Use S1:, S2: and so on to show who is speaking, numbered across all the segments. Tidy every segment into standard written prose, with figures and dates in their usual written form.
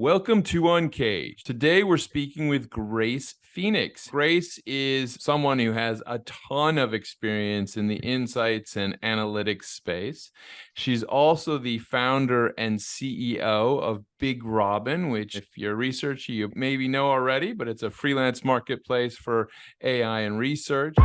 S1: Welcome to UNCAGED. Today we're speaking with Grace Fenix. Grace is someone who has a ton of experience in the insights and analytics space. She's also the founder and CEO of Big Robin, which if you're a researcher, you maybe know already, but it's a freelance marketplace for AI and research.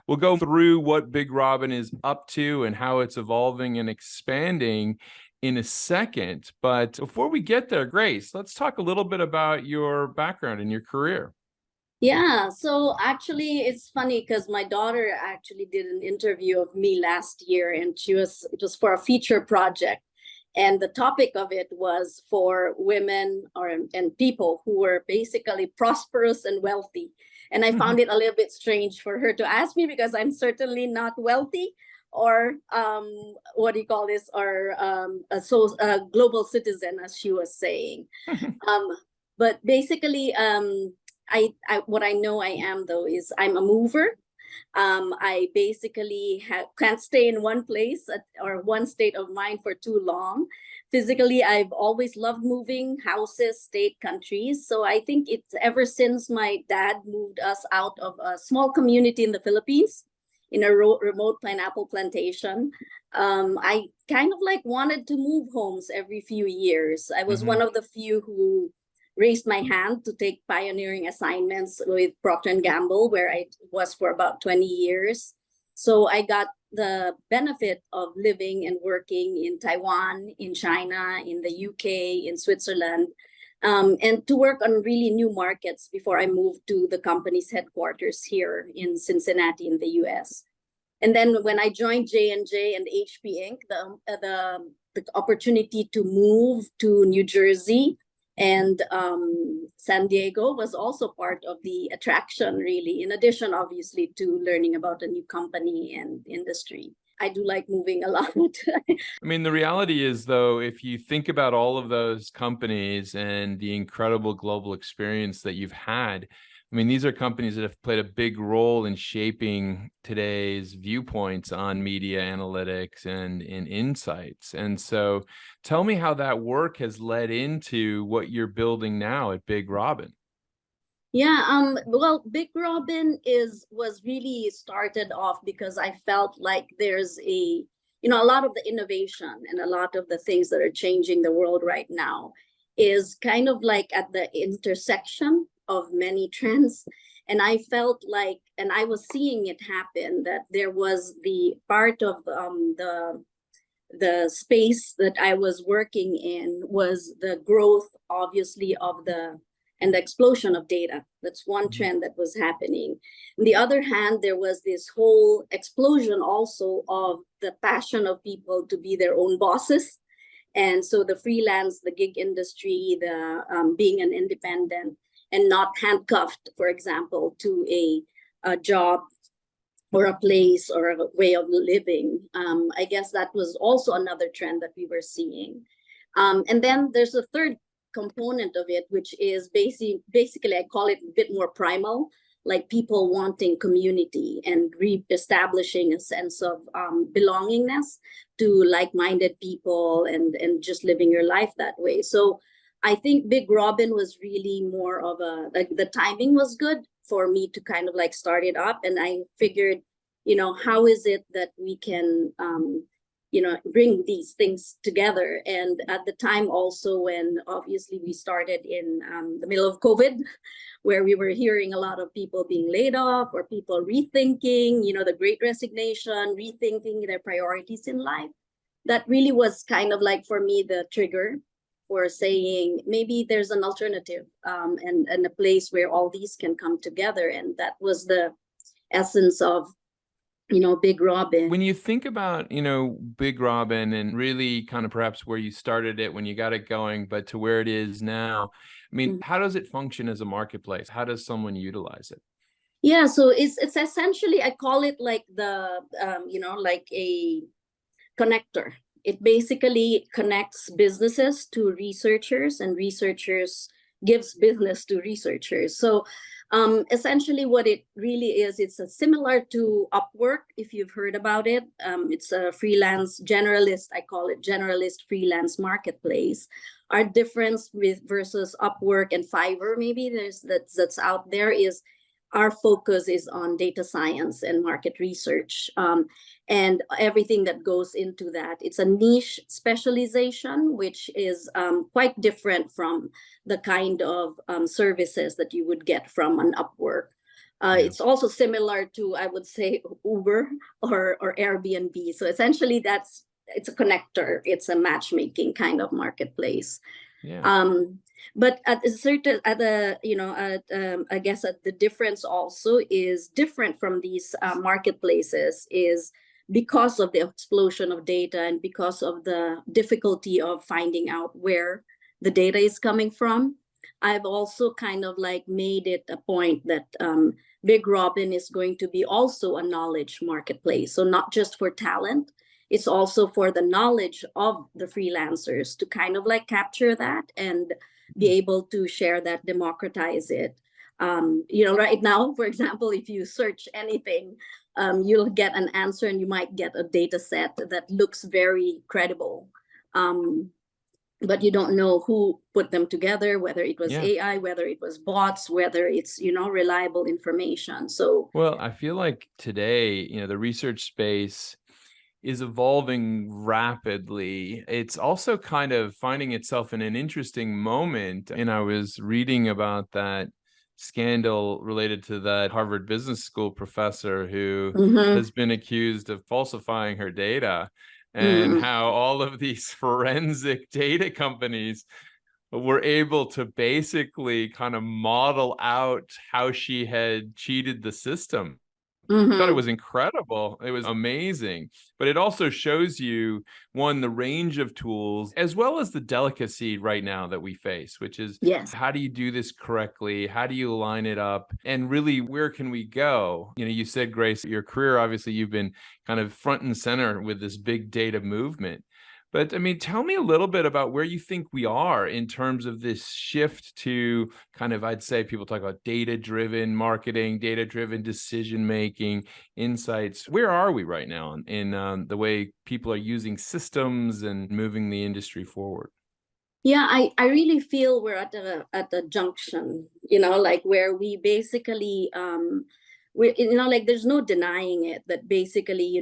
S1: We'll go through what Big Robin is up to and how it's evolving and expanding in a second. But before we get there, Grace, let's talk a little bit about your background and your career.
S2: Yeah, so actually it's funny because my daughter actually did an interview of me last year, and it was for a feature project. And the topic of it was for women and people who were basically prosperous and wealthy. And I found it a little bit strange for her to ask me because I'm certainly not wealthy or what do you call this, or a global citizen, as she was saying. But basically, what I know I am, though, is I'm a mover. I basically can't stay in one place or one state of mind for too long. Physically, I've always loved moving houses, state, countries. So I think it's ever since my dad moved us out of a small community in the Philippines, in a remote pineapple plantation, I kind of like wanted to move homes every few years. I was one of the few who raised my hand to take pioneering assignments with Procter & Gamble, where I was for about 20 years. So I got the benefit of living and working in Taiwan, in China, in the UK, in Switzerland, and to work on really new markets before I moved to the company's headquarters here in Cincinnati in the US. And then when I joined J&J and HP Inc., the opportunity to move to New Jersey and San Diego was also part of the attraction, really, in addition, obviously, to learning about a new company and industry. I do like moving a lot.
S1: I mean, the reality is, though, if you think about all of those companies and the incredible global experience that you've had, I mean, these are companies that have played a big role in shaping today's viewpoints on media analytics and in insights. And so tell me how that work has led into what you're building now at Big Robin.
S2: Yeah, well, Big Robin was really started off because I felt like there's a lot of the innovation and a lot of the things that are changing the world right now is kind of like at the intersection of many trends. And I felt like, and I was seeing it happen, that there was the part of the space that I was working in was the growth, obviously, of the explosion of data. That's one trend that was happening. On the other hand, there was this whole explosion also of the passion of people to be their own bosses. And so the freelance, the gig industry, the being an independent and not handcuffed, for example, to a job or a place or a way of living. I guess that was also another trend that we were seeing. And then there's a third component of it, which is basically, I call it a bit more primal, like people wanting community and reestablishing a sense of belongingness to like-minded people and just living your life that way. So I think Big Robin was really more of the timing was good for me to kind of like start it up. And I figured, how is it that we can, bring these things together? And at the time also, when obviously we started in the middle of COVID, where we were hearing a lot of people being laid off or people rethinking, the great resignation, rethinking their priorities in life, that really was kind of like, for me, the trigger for saying maybe there's an alternative and a place where all these can come together. And that was the essence of, Big Robin.
S1: When you think about, Big Robin and really kind of perhaps where you started it when you got it going, but to where it is now, I mean, how does it function as a marketplace? How does someone utilize it?
S2: Yeah, so it's essentially, I call it like the, like a connector. It basically connects businesses to researchers, and researchers gives business to researchers. So Essentially, what it really is, it's similar to Upwork, if you've heard about it. It's a freelance generalist, I call it generalist freelance marketplace. Our difference with versus Upwork and Fiverr, maybe that's out there, is our focus is on data science and market research, and everything that goes into that. It's a niche specialization, which is quite different from the kind of services that you would get from an Upwork.
S1: Yeah.
S2: It's also similar to, I would say, Uber or Airbnb. So essentially, it's a connector. It's a matchmaking kind of marketplace.
S1: Yeah.
S2: But at a certain, I guess the difference also is different from these marketplaces is because of the explosion of data and because of the difficulty of finding out where the data is coming from. I've also kind of like made it a point that Big Robin is going to be also a knowledge marketplace. So not just for talent, it's also for the knowledge of the freelancers to kind of like capture that and be able to share that, democratize it. Right now, for example, if you search anything, you'll get an answer and you might get a data set that looks very credible. But you don't know who put them together, whether it was AI, whether it was bots, whether it's, reliable information. So,
S1: well, I feel like today, the research space is evolving rapidly. It's also kind of finding itself in an interesting moment. And I was reading about that scandal related to that Harvard Business School professor who has been accused of falsifying her data, and how all of these forensic data companies were able to basically kind of model out how she had cheated the system. I thought it was incredible. It was amazing. But it also shows you, one, the range of tools, as well as the delicacy right now that we face, which is,
S2: yes,
S1: how do you do this correctly? How do you line it up? And really, where can we go? You said, Grace, your career, obviously, you've been kind of front and center with this big data movement. But I mean, tell me a little bit about where you think we are in terms of this shift to kind of, I'd say people talk about data-driven marketing, data-driven decision-making, insights. Where are we right now in the way people are using systems and moving the industry forward?
S2: Yeah, I really feel we're at a junction, like where we basically like there's no denying it that basically,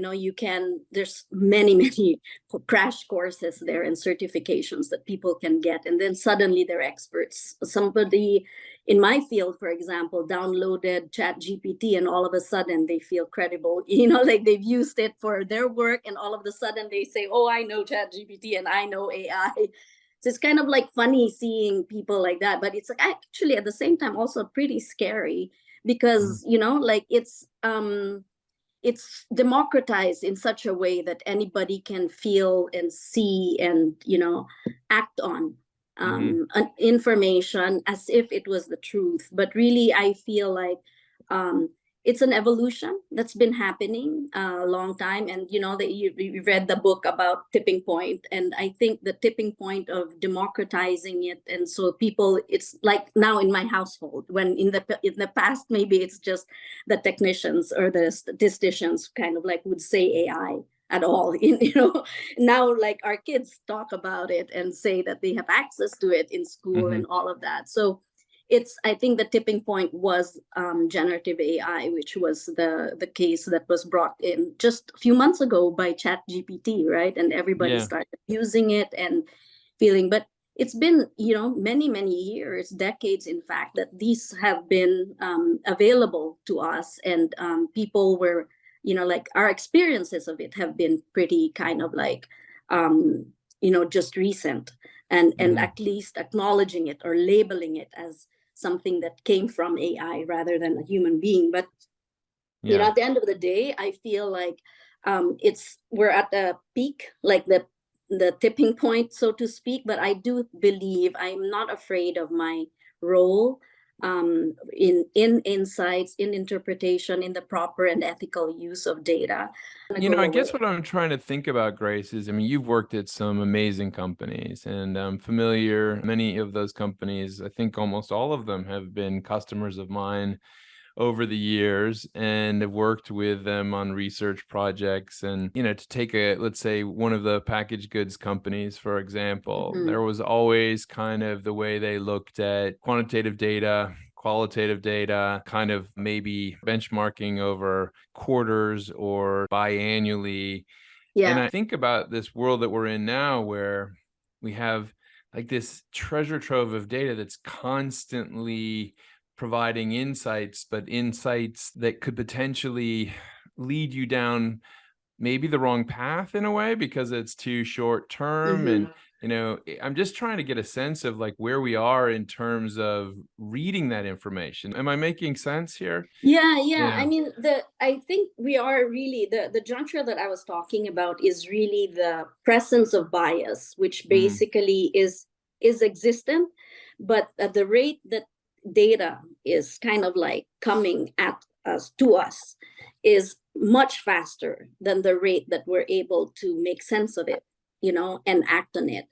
S2: there's many, many crash courses there and certifications that people can get, and then suddenly they're experts. Somebody in my field, for example, downloaded ChatGPT and all of a sudden they feel credible, like they've used it for their work and all of a sudden they say, oh, I know ChatGPT and I know AI. So it's kind of like funny seeing people like that, but it's actually at the same time also pretty scary because like it's democratized in such a way that anybody can feel and see and act on information as if it was the truth. But really, I feel like it's an evolution that's been happening a long time. And that you read the book about tipping point, and I think the tipping point of democratizing it, and so people, it's like now in my household, when in the past maybe it's just the technicians or the statisticians kind of like would say AI at all. Now like our kids talk about it and say that they have access to it in school and all of that. So I think the tipping point was generative AI, which was the case that was brought in just a few months ago by ChatGPT, right? And everybody started using it and feeling, but it's been, many, many years, decades, in fact, that these have been available to us, and people were, like our experiences of it have been pretty kind of like, just recent, and at least acknowledging it or labeling it as something that came from AI rather than a human being. But at the end of the day, I feel like we're at a peak, like the tipping point, so to speak. But I do believe I'm not afraid of my role. in insights, in interpretation, in the proper and ethical use of data.
S1: I guess what I'm trying to think about, Grace, is, I mean, you've worked at some amazing companies, and I'm familiar. Many of those companies, I think almost all of them, have been customers of mine over the years, and have worked with them on research projects. And, to take let's say one of the packaged goods companies, for example, there was always kind of the way they looked at quantitative data, qualitative data, kind of maybe benchmarking over quarters or biannually. And I think about this world that we're in now, where we have like this treasure trove of data that's constantly providing insights, but insights that could potentially lead you down maybe the wrong path in a way, because it's too short term. And I'm just trying to get a sense of like where we are in terms of reading that information. Am I making sense here?
S2: Yeah. I mean, I think we are really, the juncture that I was talking about is really the presence of bias, which basically is existent, but at the rate that data is kind of like coming at us, to us, is much faster than the rate that we're able to make sense of it, and act on it.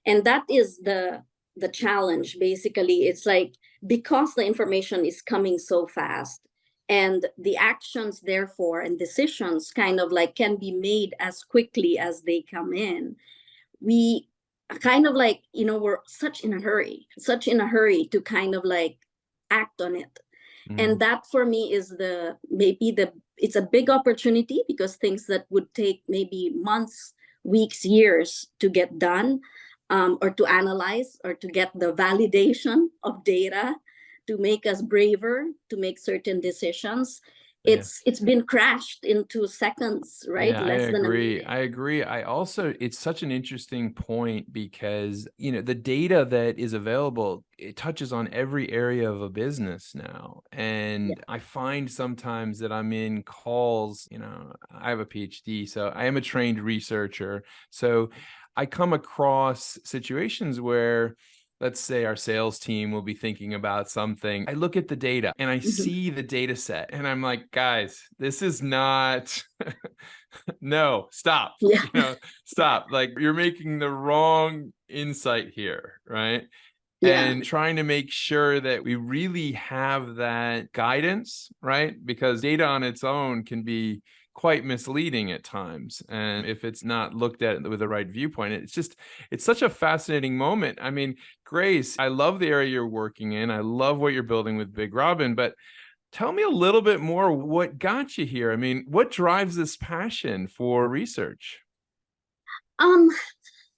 S2: And that is the challenge. Basically, it's like, because the information is coming so fast, and the actions, therefore, and decisions kind of like can be made as quickly as they come in, we kind of like, we're such in a hurry to kind of like act on it. And that for me is it's a big opportunity, because things that would take maybe months, weeks, years to get done, or to analyze, or to get the validation of data to make us braver to make certain decisions, it's been crashed into seconds, right?
S1: Yeah,
S2: Less than a minute.
S1: I agree. I also, it's such an interesting point, because, the data that is available, it touches on every area of a business now. And I find sometimes that I'm in calls, I have a PhD, so I am a trained researcher. So I come across situations where, let's say our sales team will be thinking about something. I look at the data and I see the data set, and I'm like, guys, this is not, no, stop, stop. Like, you're making the wrong insight here, right? And trying to make sure that we really have that guidance, right? Because data on its own can be quite misleading at times. And if it's not looked at with the right viewpoint, it's such a fascinating moment. I mean, Grace, I love the area you're working in. I love what you're building with Big Robin, but tell me a little bit more what got you here. I mean, what drives this passion for research?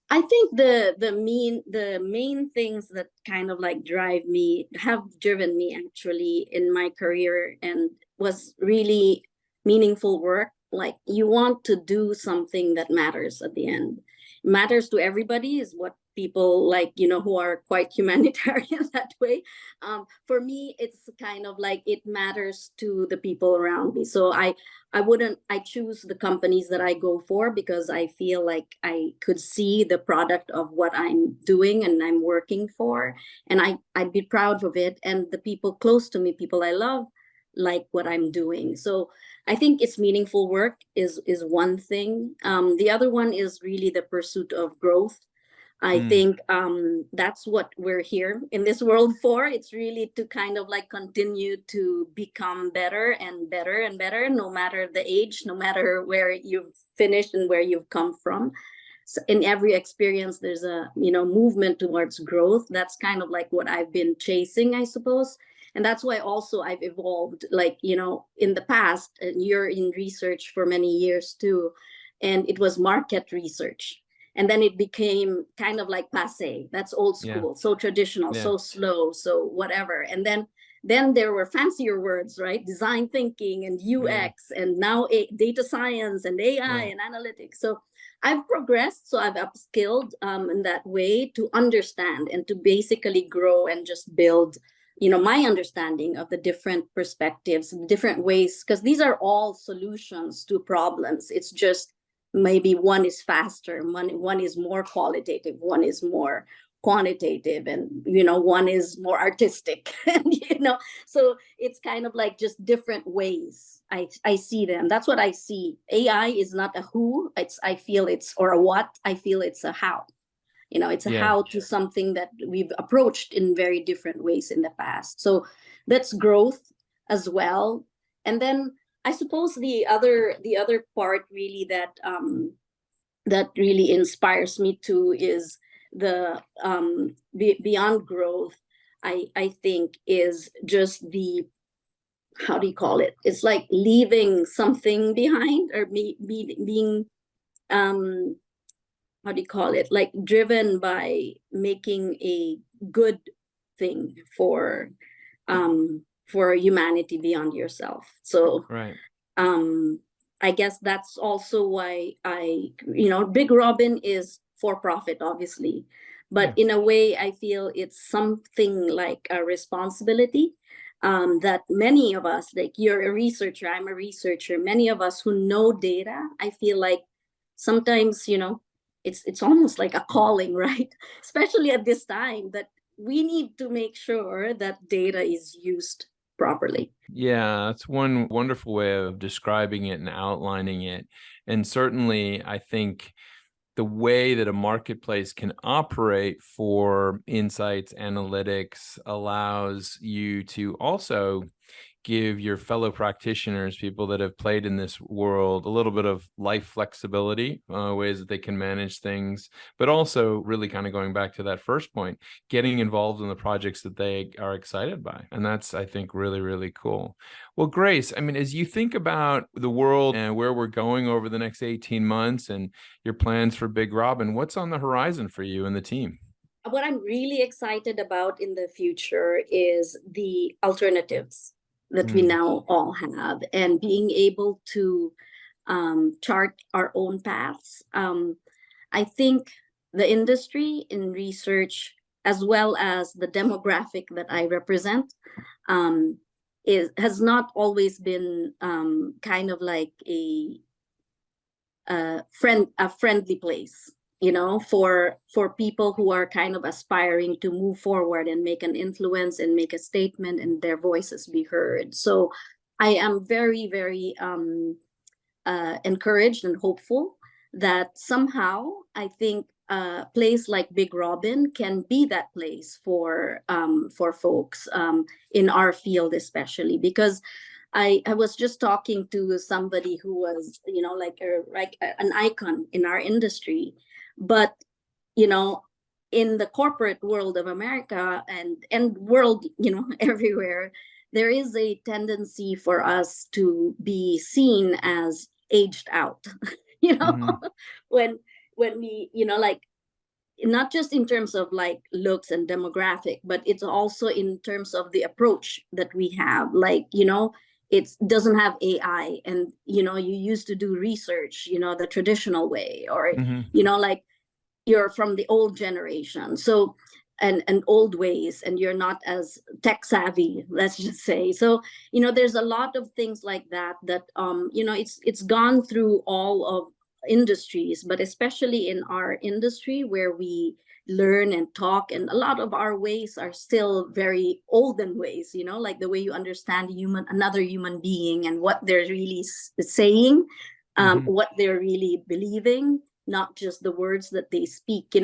S2: I think the main things that kind of like have driven me actually in my career, and was really meaningful work. Like, you want to do something that matters at the end. Matters to everybody is what people like, who are quite humanitarian that way. For me, it's kind of like, it matters to the people around me. So I choose the companies that I go for, because I feel like I could see the product of what I'm doing and I'm working for, and I'd be proud of it. And the people close to me, people I love, like what I'm doing. So I think it's meaningful work is one thing. The other one is really the pursuit of growth. I think that's what we're here in this world for. It's really to kind of like continue to become better and better and better, no matter the age, no matter where you've finished and where you've come from. So in every experience, there's a movement towards growth. That's kind of like what I've been chasing, I suppose. And that's why also I've evolved, like, in the past, and you're in research for many years too, and it was market research. And then it became kind of like passé. That's old school, so traditional, so slow, so whatever. And then there were fancier words, right? Design thinking and UX, and now data science and AI and analytics. So I've progressed, so I've upskilled in that way to understand and to basically grow and just build, my understanding of the different perspectives, different ways, because these are all solutions to problems. It's just maybe one is faster, one is more qualitative, one is more quantitative, and one is more artistic. And so it's kind of like just different ways I see them. That's what I see. AI is not a who, I feel it's, or a what, I feel it's a how. It's a
S1: Yeah.
S2: how to something that we've approached in very different ways in the past. So that's growth as well. And then I suppose the other part really that really inspires me too is the beyond growth. I think is just the, how do you call it? It's like leaving something behind, or being how do you call it? Like driven by making a good thing for humanity beyond yourself. So
S1: Right.
S2: I guess that's also why Big Robin is for profit, obviously, but
S1: Yeah.
S2: in a way, I feel it's something like a responsibility that many of us, like you're a researcher, I'm a researcher, many of us who know data, I feel like sometimes, it's almost like a calling, right? Especially at this time, that we need to make sure that data is used properly.
S1: Yeah, that's one wonderful way of describing it and outlining it. And certainly, I think the way that a marketplace can operate for insights, analytics allows you to also give your fellow practitioners, people that have played in this world, a little bit of life flexibility, ways that they can manage things, but also really kind of going back to that first point, getting involved in the projects that they are excited by. And that's, I think, really, really cool. Well, Grace, I mean, as you think about the world and where we're going over the next 18 months and your plans for Big Robin, what's on the horizon for you and the team?
S2: What I'm really excited about in the future is the alternatives that we now all have, and being able to chart our own paths. I think the industry in research, as well as the demographic that I represent, has not always been kind of like a friendly place, for people who are kind of aspiring to move forward and make an influence and make a statement and their voices be heard. So I am very, very encouraged and hopeful that somehow, I think a place like Big Robin can be that place for folks in our field, especially because I was just talking to somebody who was, like an icon in our industry, but you know in the corporate world of America and world, everywhere, there is a tendency for us to be seen as aged out. you know
S1: Mm-hmm.
S2: when we, like, not just in terms of like looks and demographic, but it's also in terms of the approach that we have. Like, it doesn't have AI, and you used to do research, the traditional way, or
S1: Mm-hmm.
S2: like you're from the old generation, so and old ways, and you're not as tech savvy, let's just say. So there's a lot of things like that it's gone through all of industries, but especially in our industry where we learn and talk, and a lot of our ways are still very olden ways, like the way you understand another human being and what they're really saying,
S1: Mm-hmm.
S2: what they're really believing, not just the words that they speak.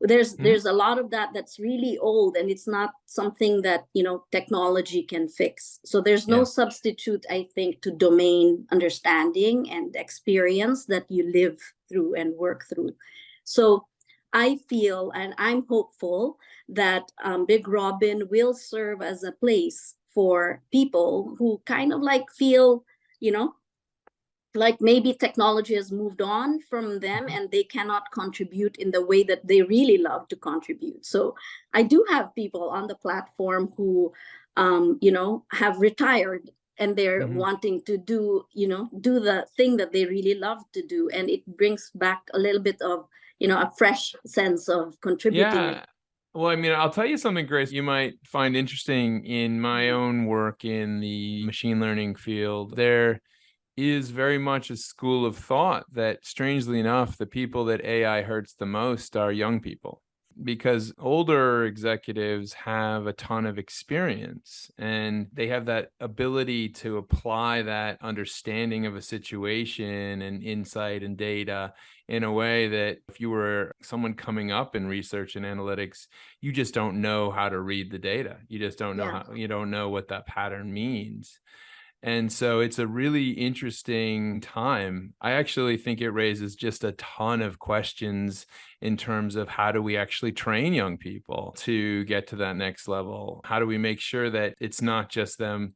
S2: There's a lot of that's really old, and it's not something that technology can fix. So there's no
S1: Yeah.
S2: substitute, I think, to domain understanding and experience that you live through and work through. So I feel, and I'm hopeful, that Big Robin will serve as a place for people who kind of like feel, like maybe technology has moved on from them and they cannot contribute in the way that they really love to contribute. So I do have people on the platform who have retired, and they're
S1: Mm-hmm.
S2: wanting to do the thing that they really love to do, and it brings back a little bit of a fresh sense of contributing.
S1: Yeah. Well, I mean, I'll tell you something, Grace, you might find interesting in my own work in the machine learning field. There is very much a school of thought that, strangely enough, the people that AI hurts the most are young people. because older executives have a ton of experience and they have that ability to apply that understanding of a situation and insight and data in a way that if you were someone coming up in research and analytics, you just don't know how to read the data. You just don't know how, you don't know what that pattern means. And so it's a really interesting time. I actually think it raises just a ton of questions in terms of how do we actually train young people to get to that next level? How do we make sure that it's not just them,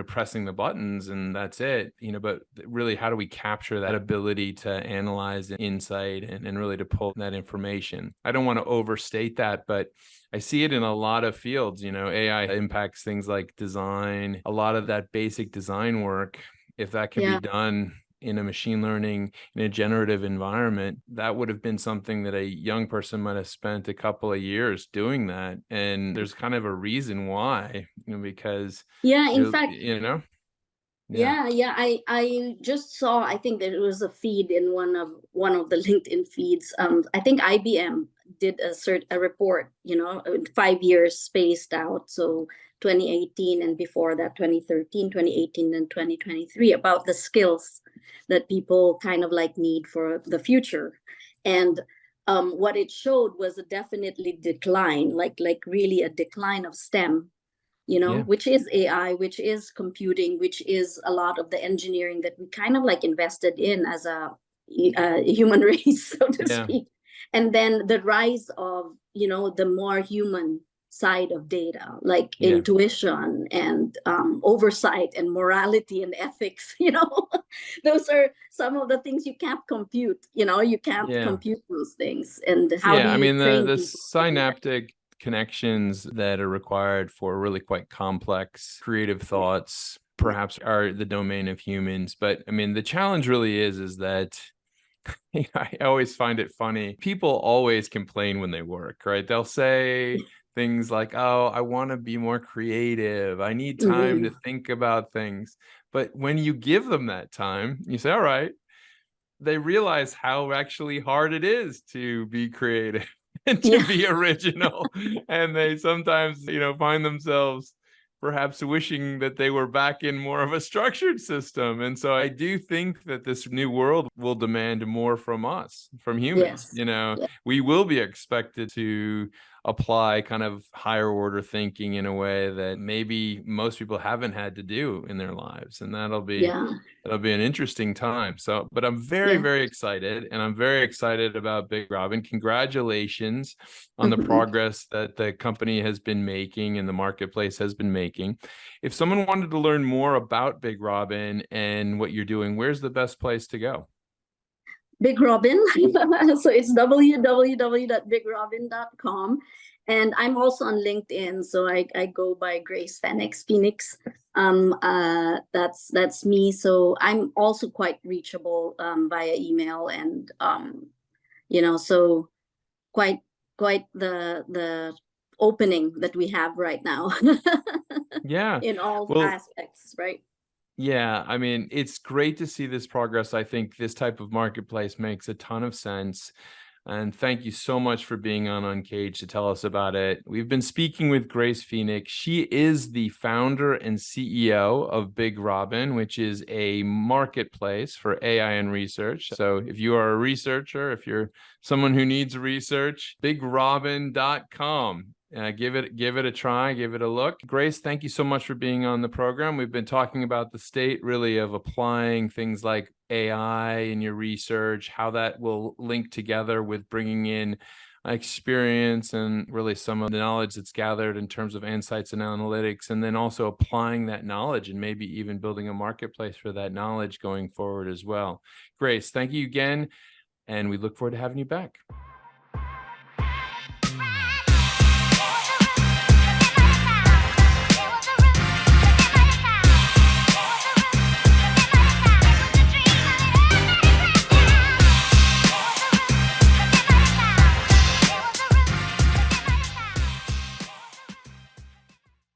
S1: pressing the buttons and that's it, but really how do we capture that ability to analyze the insight and really to pull that information? I don't want to overstate that, but I see it in a lot of fields. AI impacts things like design, a lot of that basic design work. If that can be done in a machine learning, in a generative environment, that would have been something that a young person might have spent a couple of years doing that. And there's kind of a reason why, because
S2: in fact, I just saw, I think there was a feed in one of the LinkedIn feeds. I think IBM did a report, 5 years spaced out. So 2018 and before that 2013, 2018 and 2023, about the skills that people kind of like need for the future. And what it showed was a definitely decline, like really a decline of STEM, which is AI, which is computing, which is a lot of the engineering that we kind of like invested in as a human race, so to speak. And then the rise of, the more human side of data, like intuition and oversight and morality and ethics, those are some of the things you can't compute, you can't compute those things. And how do you train
S1: the
S2: people
S1: synaptic connections that are required for really quite complex creative thoughts perhaps are the domain of humans. But the challenge really is that I always find it funny. People always complain when they work, right? They'll say things like, oh, I want to be more creative. I need time to think about things. But when you give them that time, you say, all right, they realize how actually hard it is to be creative and to be original. And they sometimes, find themselves perhaps wishing that they were back in more of a structured system. And so I do think that this new world will demand more from us, from humans. We will be expected to apply kind of higher order thinking in a way that maybe most people haven't had to do in their lives. And that'll be an interesting time. So, but I'm very, very excited, and I'm very excited about Big Robin. Congratulations on the progress that the company has been making and the marketplace has been making. If someone wanted to learn more about Big Robin and what you're doing, where's the best place to go?
S2: Big Robin. So it's www.bigrobin.com. And I'm also on LinkedIn. So I go by Grace Fenix. That's me. So I'm also quite reachable via email, and so quite the opening that we have right now. In all aspects, right?
S1: Yeah, it's great to see this progress. I think this type of marketplace makes a ton of sense. And thank you so much for being on UNCAGED to tell us about it. We've been speaking with Grace Fenix. She is the founder and CEO of Big Robin, which is a marketplace for AI and research. So if you are a researcher, if you're someone who needs research, bigrobin.com. Give it a try, give it a look. Grace, thank you so much for being on the program. We've been talking about the state really of applying things like AI in your research, how that will link together with bringing in experience and really some of the knowledge that's gathered in terms of insights and analytics, and then also applying that knowledge and maybe even building a marketplace for that knowledge going forward as well. Grace, thank you again, and we look forward to having you back.